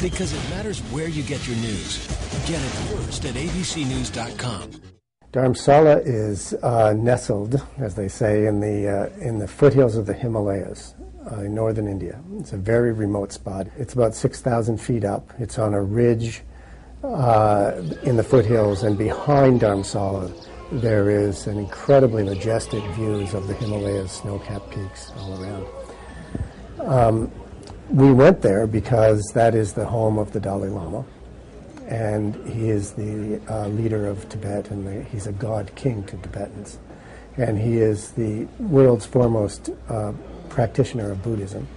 Because it matters where you get your news. Get it first at abcnews.com. Dharamsala is nestled, as they say, in the foothills of the Himalayas in northern India. It's a very remote spot. It's about 6,000 feet up. It's on a ridge in the foothills, and behind Dharamsala there is an incredibly majestic views of the Himalayas, snow-capped peaks all around. We went there because that is the home of the Dalai Lama, and he is the leader of Tibet, and he's a god king to Tibetans. And he is the world's foremost practitioner of Buddhism.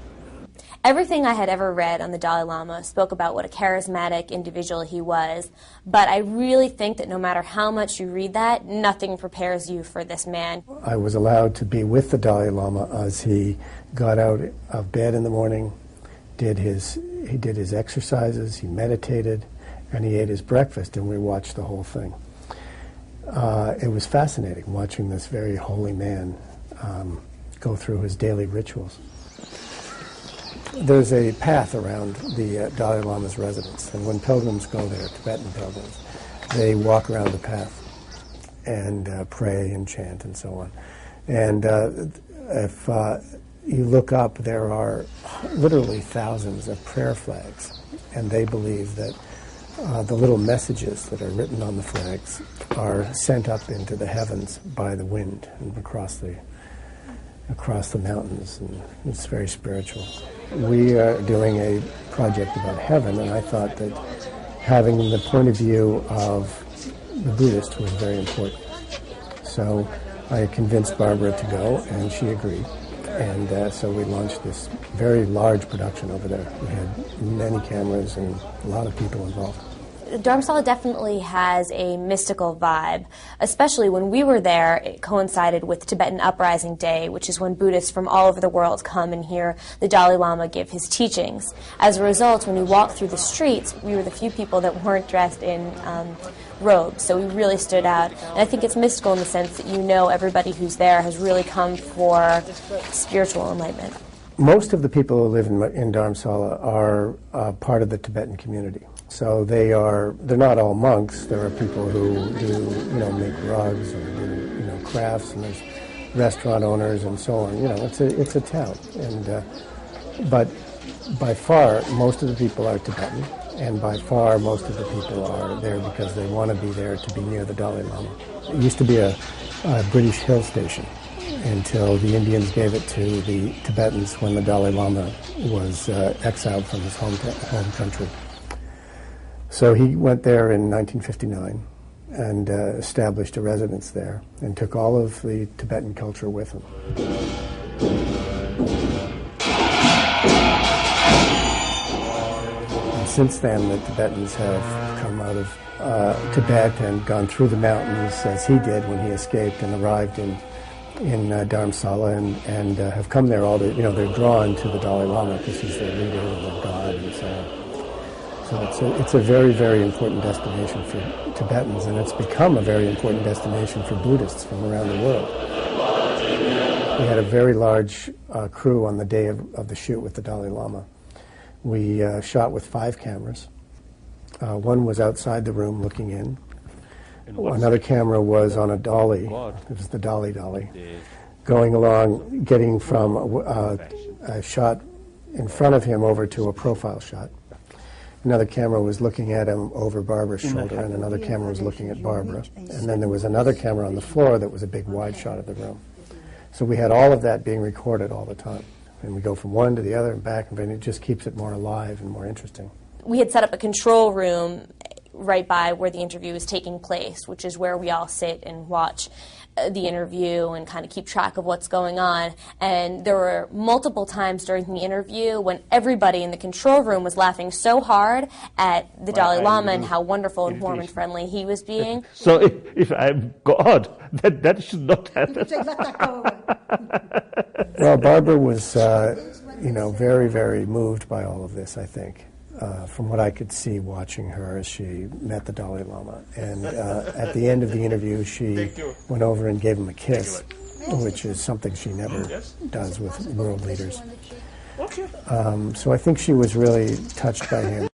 Everything I had ever read on the Dalai Lama spoke about what a charismatic individual he was, but I really think that no matter how much you read that, nothing prepares you for this man. I was allowed to be with the Dalai Lama as he got out of bed in the morning, he did his exercises, he meditated, and he ate his breakfast, and we watched the whole thing. It was fascinating watching this very holy man go through his daily rituals. There's a path around the Dalai Lama's residence, and when pilgrims go there, Tibetan pilgrims, they walk around the path and pray and chant and so on. And if you look up, there are literally thousands of prayer flags, and they believe that the little messages that are written on the flags are sent up into the heavens by the wind and across the mountains, and it's very spiritual. We are doing a project about heaven, and I thought that having the point of view of the Buddhist was very important. So I convinced Barbara to go, and she agreed. And so we launched this very large production over there. We had many cameras and a lot of people involved. Dharamsala definitely has a mystical vibe, especially when we were there. It coincided with Tibetan Uprising Day, which is when Buddhists from all over the world come and hear the Dalai Lama give his teachings. As a result, when we walked through the streets, we were the few people that weren't dressed in robes, so we really stood out. And I think it's mystical in the sense that you know everybody who's there has really come for spiritual enlightenment. Most of the people who live in Dharamsala are part of the Tibetan community. So they're not all monks. There are people who do, make rugs or do, crafts, and there's restaurant owners and so on. It's a town. And but by far, most of the people are Tibetan, and by far, most of the people are there because they want to be there to be near the Dalai Lama. It used to be a British hill station until the Indians gave it to the Tibetans when the Dalai Lama was exiled from his home country. So he went there in 1959 and established a residence there and took all of the Tibetan culture with him. And since then, the Tibetans have come out of Tibet and gone through the mountains as he did when he escaped and arrived in Dharamsala and have come there they're drawn to the Dalai Lama because he's their leader and their god and so on. So it's a very, very important destination for Tibetans, and it's become a very important destination for Buddhists from around the world. We had a very large crew on the day of the shoot with the Dalai Lama. We shot with 5 cameras. One was outside the room looking in. Another camera was on a dolly. It was the dolly, going along, getting from a shot in front of him over to a profile shot. Another camera was looking at him over Barbara's shoulder, and another camera was looking at Barbara. And then there was another camera on the floor that was a big wide shot of the room. So we had all of that being recorded all the time. And we go from one to the other and back, and it just keeps it more alive and more interesting. We had set up a control room right by where the interview is taking place, which is where we all sit and watch the interview and kind of keep track of what's going on. And there were multiple times during the interview when everybody in the control room was laughing so hard at the Dalai Lama and how wonderful and warm and friendly he was being. So if I'm God, that should not happen. Well, Barbara was, very, very moved by all of this, I think. From what I could see watching her as she met the Dalai Lama. And at the end of the interview, she went over and gave him a kiss, which is something she never does with world leaders. So I think she was really touched by him